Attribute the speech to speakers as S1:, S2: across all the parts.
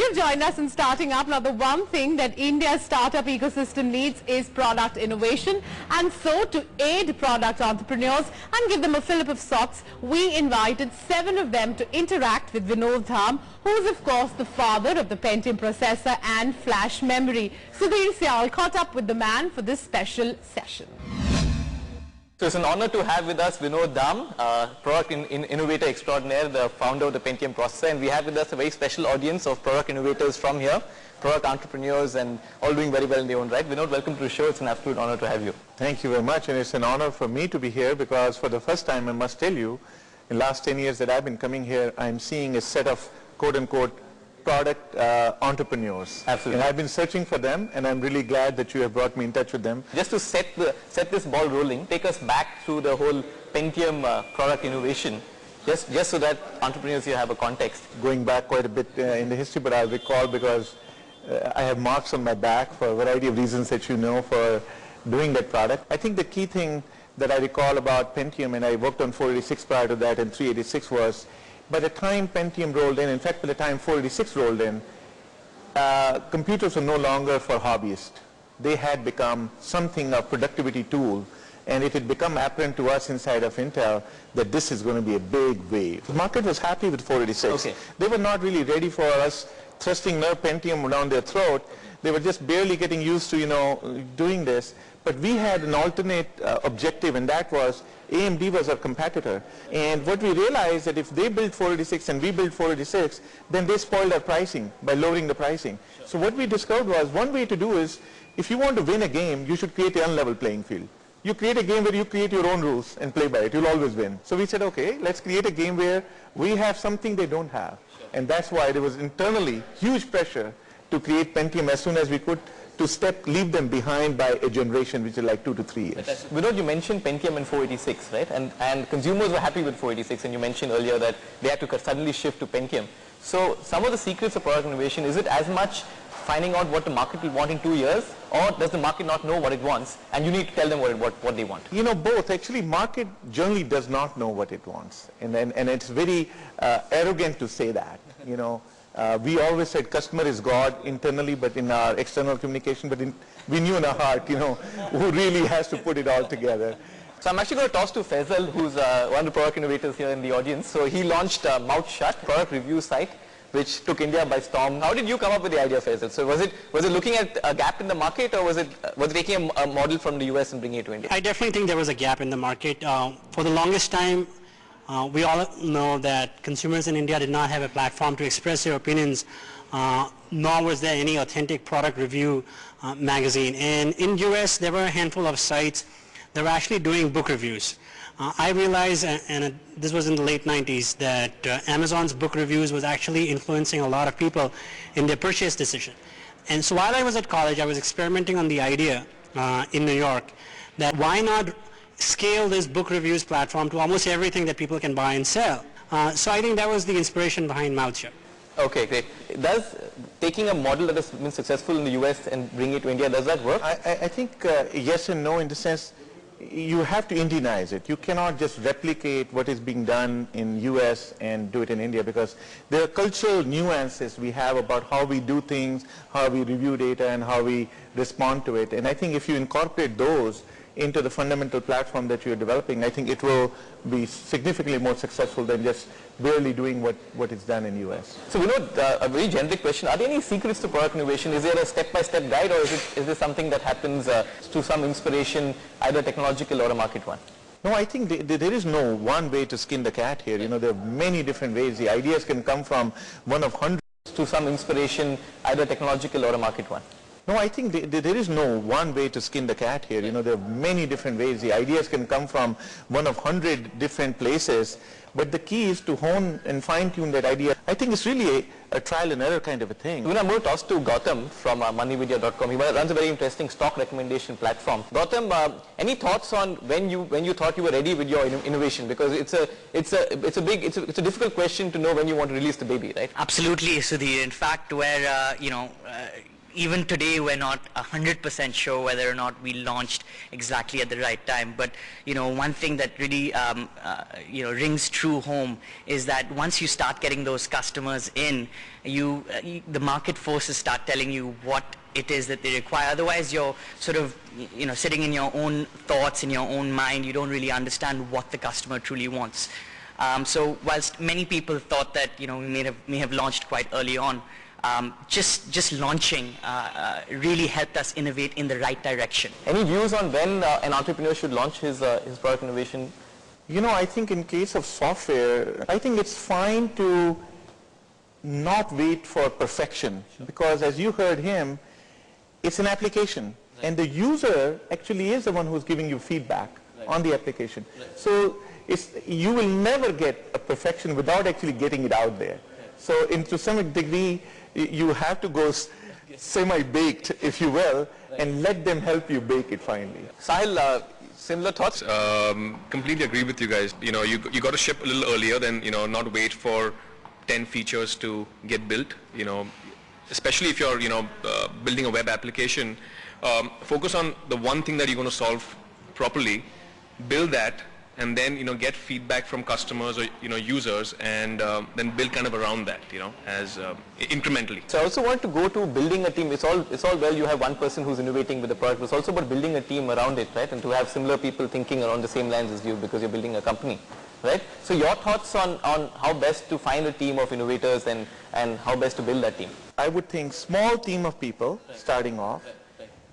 S1: you've joined us in Starting Up. Now, the one thing that India's startup ecosystem needs is product innovation. And so, to aid product entrepreneurs and give them a fillip of sorts, we invited 7 of them to interact with Vinod Dham, who is, of course, the father of the Pentium processor and flash memory. Sudhir Syal caught up with the man for this special session.
S2: So it's an honor to have with us Vinod Dham, product innovator extraordinaire, the founder of the Pentium processor, and we have with us a very special audience of product innovators from here, product entrepreneurs, and all doing very well in their own right. Vinod, welcome to the show. It's an absolute honor to have you.
S3: Thank you very much, and it's an honor for me to be here because for the first time, I must tell you, in the last 10 years that I've been coming here, I'm seeing a set of quote-unquote product entrepreneurs.
S2: Absolutely.
S3: And I've been searching for them, and I'm really glad that you have brought me in touch with them.
S2: Just to set this ball rolling, take us back through the whole Pentium product innovation, just so that entrepreneurs here have a context.
S3: Going back quite a bit in the history, but I'll recall because I have marks on my back for a variety of reasons that you know for doing that product. I think the key thing that I recall about Pentium, and I worked on 486 prior to that and 386 was, by the time Pentium rolled in fact by the time 486 rolled in, computers were no longer for hobbyists. They had become something of productivity tool, and it had become apparent to us inside of Intel that this is going to be a big wave. The market was happy with 486.
S2: Okay.
S3: They were not really ready for us thrusting their Pentium down their throat. They were just barely getting used to, doing this. But we had an alternate objective, and that was AMD was our competitor. And what we realized that if they built 486 and we built 486, then they spoiled our pricing by lowering the pricing. Sure. So what we discovered was one way to do is, if you want to win a game, you should create an unlevel playing field. You create a game where you create your own rules and play by it. You'll always win. So we said, okay, let's create a game where we have something they don't have. Sure. And that's why there was internally huge pressure to create Pentium as soon as we could, to leave them behind by a generation which is like 2 to 3 years.
S2: Vinod, you mentioned Pentium and 486, right? And consumers were happy with 486, and you mentioned earlier that they had to suddenly shift to Pentium. So some of the secrets of product innovation, is it as much finding out what the market will want in 2 years, or does the market not know what it wants and you need to tell them what they want?
S3: Both. Actually, market generally does not know what it wants, and it's very arrogant to say that. We always said customer is God internally, but in our external communication, but we knew in our heart, who really has to put it all together.
S2: So I'm actually going to toss to Faisal, who's one of the product innovators here in the audience. So he launched MouthShut, product review site, which took India by storm. How did you come up with the idea, Faisal? So was it looking at a gap in the market, or was it taking a model from the US and bringing it to India?
S4: I definitely think there was a gap in the market. For the longest time, we all know that consumers in India did not have a platform to express their opinions, nor was there any authentic product review magazine. And in US, there were a handful of sites that were actually doing book reviews. I realized, and this was in the late 90s, that Amazon's book reviews was actually influencing a lot of people in their purchase decision. And so while I was at college, I was experimenting on the idea in New York that why not scale this book reviews platform to almost everything that people can buy and sell. So I think that was the inspiration behind MouthShut.
S2: Okay, great. Does taking a model that has been successful in the US and bringing it to India, does that work?
S3: I think yes and no, in the sense you have to Indianize it. You cannot just replicate what is being done in US and do it in India, because there are cultural nuances we have about how we do things, how we review data, and how we respond to it. And I think if you incorporate those into the fundamental platform that you're developing, I think it will be significantly more successful than just barely doing what is done in US.
S2: So a very generic question, are there any secrets to product innovation? Is there a step-by-step guide, or is this something that happens through some inspiration, either technological or a market one?
S3: No, I think there is no one way to skin the cat here. There are many different ways. The ideas can come from one of hundreds.
S2: To some inspiration, either technological or a market one?
S3: No, I think there is no one way to skin the cat here. There are many different ways. The ideas can come from one of 100 different places, but the key is to hone and fine-tune that idea. I think it's really a trial and error kind of a thing.
S2: I'm going to toss to Gautam from moneyvideo.com. He runs a very interesting stock recommendation platform. Gautam, any thoughts on when you thought you were ready with your innovation? Because it's a difficult question to know when you want to release the baby, right?
S5: Absolutely, Sudhir. In fact, where even today we're not 100% sure whether or not we launched exactly at the right time. But one thing that really rings true home is that once you start getting those customers in, the market forces start telling you what it is that they require. Otherwise you're sort of sitting in your own thoughts, in your own mind. You don't really understand what the customer truly wants. So whilst many people thought that we may have launched quite early on, just launching really helped us innovate in the right direction.
S2: Any views on when an entrepreneur should launch his product innovation?
S3: I think in case of software, I think it's fine to not wait for perfection, because as you heard him, it's an application, and the user actually is the one who's giving you feedback on the application. So you will never get a perfection without actually getting it out there. So to some degree, you have to go semi-baked, if you will, and let them help you bake it finally.
S2: Sahil, similar thoughts?
S6: Completely agree with you guys. You got to ship a little earlier than, not wait for 10 features to get built. Especially if you're, building a web application, focus on the one thing that you're going to solve properly, build that, and then get feedback from customers or users, and then build kind of around that, as incrementally.
S2: So I also want to go to building a team. It's all well, you have one person who's innovating with the product, but it's also about building a team around it, right? And to have similar people thinking around the same lines as you, because you're building a company, right? So your thoughts on how best to find a team of innovators and how best to build that team?
S3: I would think small team of people starting off,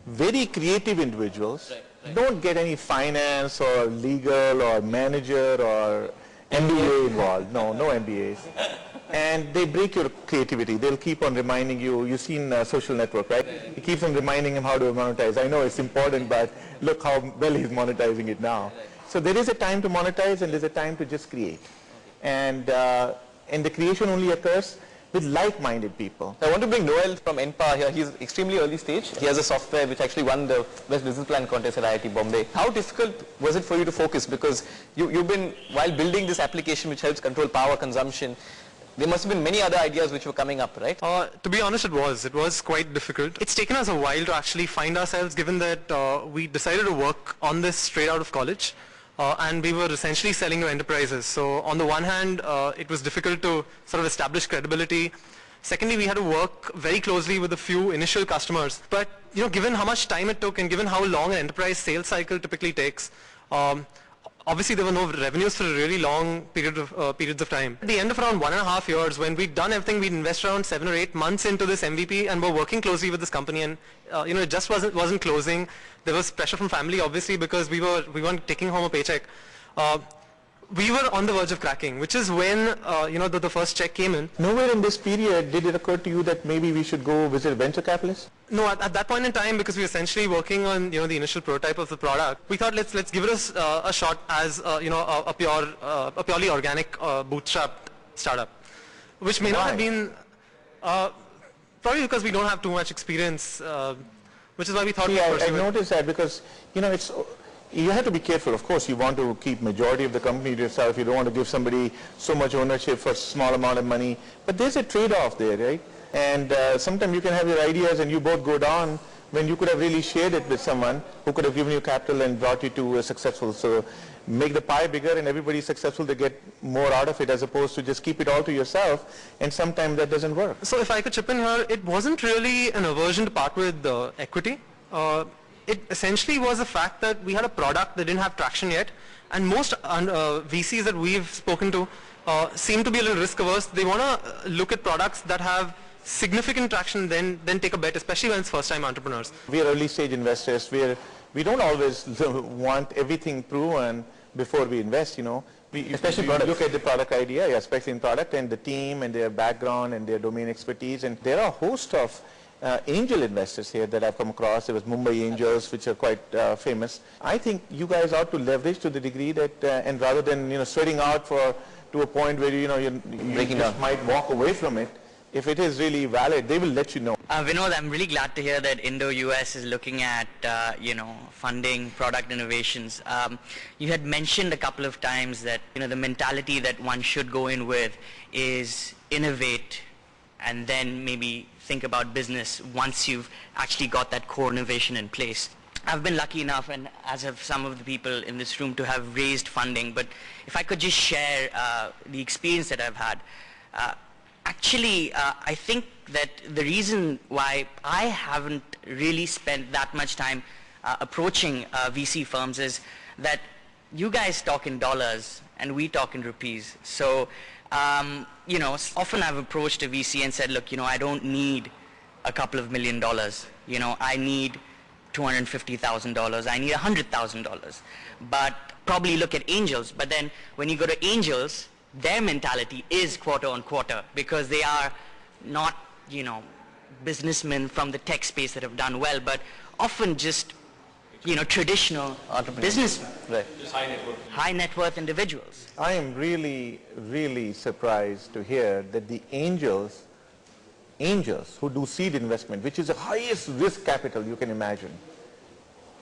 S3: very creative individuals. Don't get any finance or legal or manager or MBA involved. No MBAs. And they break your creativity. They'll keep on reminding you. You've seen Social Network, right? He keeps on reminding him how to monetize. I know it's important, but look how well he's monetizing it now. So there is a time to monetize and there's a time to just create. And the creation only occurs with like-minded people.
S2: I want to bring Noel from NPA here. He's extremely early stage. He has a software which actually won the Best Business Plan contest at IIT Bombay. How difficult was it for you to focus? Because you've been, while building this application which helps control power consumption, there must have been many other ideas which were coming up, right?
S7: To be honest, it was quite difficult. It's taken us a while to actually find ourselves, given that we decided to work on this straight out of college. And we were essentially selling to enterprises. So on the one hand, it was difficult to sort of establish credibility. Secondly, we had to work very closely with a few initial customers. But given how much time it took and given how long an enterprise sales cycle typically takes, obviously there were no revenues for a really long periods of time. At the end of around 1.5 years, when we'd done everything, we'd invested around 7 or 8 months into this MVP, and we're working closely with this company, and it just wasn't closing. There was pressure from family, obviously, because we weren't taking home a paycheck. We were on the verge of cracking, which is when the first check came in.
S3: Nowhere in this period did it occur to you that maybe we should go visit venture capitalists?
S7: No, at that point in time, because we were essentially working on the initial prototype of the product, we thought let's give it a shot as a purely organic bootstrap startup, which may not have been probably because we don't have too much experience, which is why we thought.
S3: Yeah, I noticed that because you have to be careful. Of course, you want to keep majority of the company to yourself. You don't want to give somebody so much ownership for a small amount of money. But there's a trade-off there, right? And sometimes you can have your ideas and you both go down when you could have really shared it with someone who could have given you capital and brought you to a successful. So make the pie bigger and everybody's successful to get more out of it, as opposed to just keep it all to yourself, and sometimes that doesn't work.
S7: So if I could chip in here, it wasn't really an aversion to part with equity. It essentially was the fact that we had a product that didn't have traction yet, and most VCs that we've spoken to seem to be a little risk averse. They want to look at products that have significant traction, then take a bet, especially when it's first-time entrepreneurs.
S3: We are early-stage investors. We don't always want everything proven before we invest. Especially we look at the product idea, especially in product, and the team and their background and their domain expertise. And there are a host of angel investors here that I've come across. There was Mumbai Angels, which are quite famous. I think you guys ought to leverage to the degree that, and rather than sweating out to a point where you just might walk away from it. If it is really valid, they will let you know.
S5: Vinod, I'm really glad to hear that Indo-US is looking at, funding product innovations. You had mentioned a couple of times that, the mentality that one should go in with is innovate and then maybe think about business once you've actually got that core innovation in place. I've been lucky enough, and as have some of the people in this room, to have raised funding, but if I could just share the experience that I've had. Actually, I think that the reason why I haven't really spent that much time approaching VC firms is that you guys talk in dollars and we talk in rupees. So, you know, often I've approached a VC and said, look, you know, I don't need a couple of $1 million. You know, I need $250,000. I need $100,000. But probably look at angels. But then when you go to angels, their mentality is quarter on quarter, because they are not, you know, businessmen from the tech space that have done well, but often just, you know, traditional businessmen.
S2: Right.
S6: Just
S5: high net worth individuals.
S3: I am really, really surprised to hear that the angels who do seed investment, which is the highest risk capital you can imagine,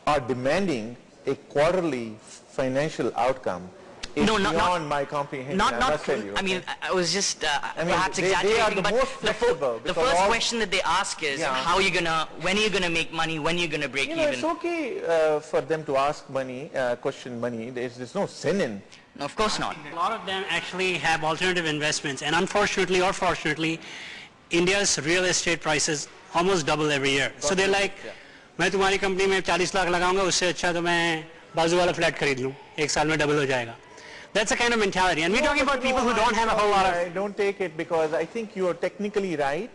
S3: are demanding a quarterly financial outcome. It's beyond my comprehension. I must tell you.
S5: I mean, I was just perhaps
S3: they
S5: exaggerating,
S3: are the
S5: but
S3: most flexible,
S5: the first question that they ask is,
S3: Yeah.
S5: how are you gonna, when are you gonna make money, when are you gonna break
S3: You know,
S5: even?
S3: it's okay for them to ask money, question money. There's no sin in.
S5: No, of course not.
S4: A lot of them actually have alternative investments, and unfortunately or fortunately, India's real estate prices almost double every year. So they're like, मैं तुम्हारी company में 40 लाख लगाऊंगा, उससे अच्छा तो मैं बाजू वाला फ्लैट खरीद लूं, एक साल में डबल हो जाएगा. That's the kind of mentality, and we're talking about people who don't have a whole lot of...
S3: I don't take it, because I think you are technically right,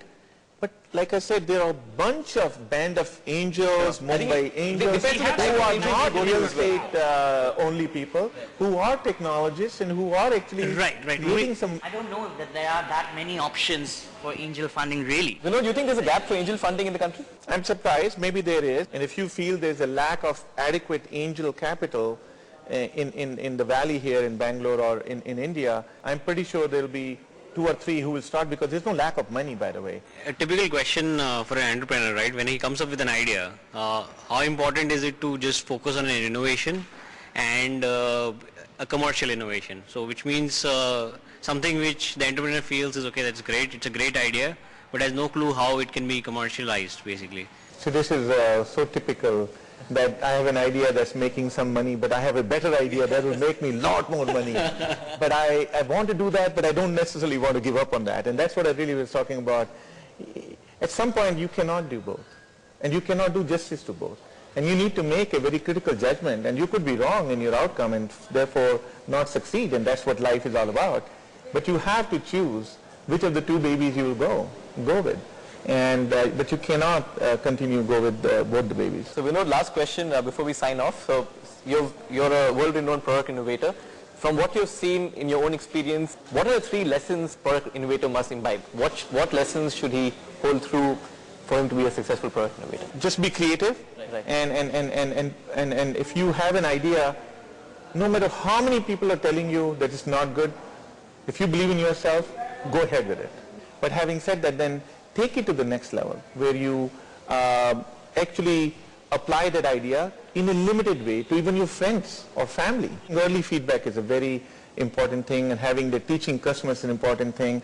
S3: but like I said, there are a bunch of band of angels, Mumbai angels, who are not real estate only people, who are technologists and who are actually creating some...
S5: I don't know that there are that many options for angel funding, really.
S2: Vinod, do you think there's a gap for angel funding in the country?
S3: I'm surprised, maybe there is, and if you feel there's a lack of adequate angel capital in the valley here in Bangalore or in India, I'm pretty sure there'll be 2 or 3 who will start, because there's no lack of money, by the way.
S8: A typical question for an entrepreneur, right? When he comes up with an idea, how important is it to just focus on an innovation and a commercial innovation? So which means something which the entrepreneur feels is, okay, that's great, it's a great idea, but has no clue how it can be commercialized, basically.
S3: So this is so typical, that I have an idea that's making some money, but I have a better idea that will make me a lot more money. But I want to do that, but I don't necessarily want to give up on that. And that's what I really was talking about. At some point, you cannot do both. And you cannot do justice to both. And you need to make a very critical judgment. And you could be wrong in your outcome and therefore not succeed. And that's what life is all about. But you have to choose which of the 2 babies you will go with. And but you cannot continue to go with both the babies.
S2: So Vinod, last question before we sign off. So you're a world-renowned product innovator. From what you've seen in your own experience, what are the 3 lessons product innovator must imbibe? What lessons should he hold through for him to be a successful product innovator?
S3: Just be creative, and if you have an idea, no matter how many people are telling you that it's not good, if you believe in yourself, go ahead with it. But having said that, then take it to the next level, where you actually apply that idea in a limited way to even your friends or family. Early feedback is a very important thing, and having the teaching customers is an important thing,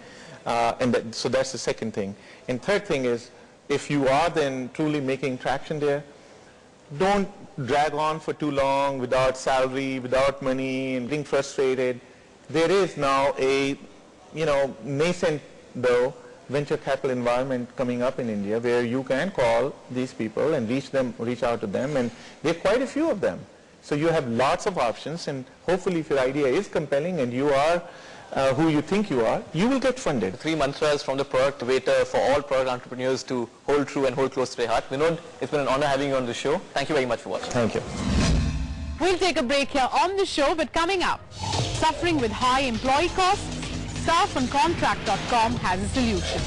S3: so that's the second thing. And third thing is, if you are then truly making traction there, don't drag on for too long without salary, without money, and being frustrated. There is now a, nascent though, venture capital environment coming up in India, where you can call these people and reach out to them, and there are quite a few of them. So you have lots of options, and hopefully if your idea is compelling and you are who you think you are, you will get funded.
S2: 3 mantras from the product innovator for all product entrepreneurs to hold true and hold close to their heart. Vinod, it's been an honor having you on the show. Thank you very much for watching.
S3: Thank you.
S1: We'll take a break here on the show, but coming up, suffering with high employee costs? Staff on contract.com has a solution.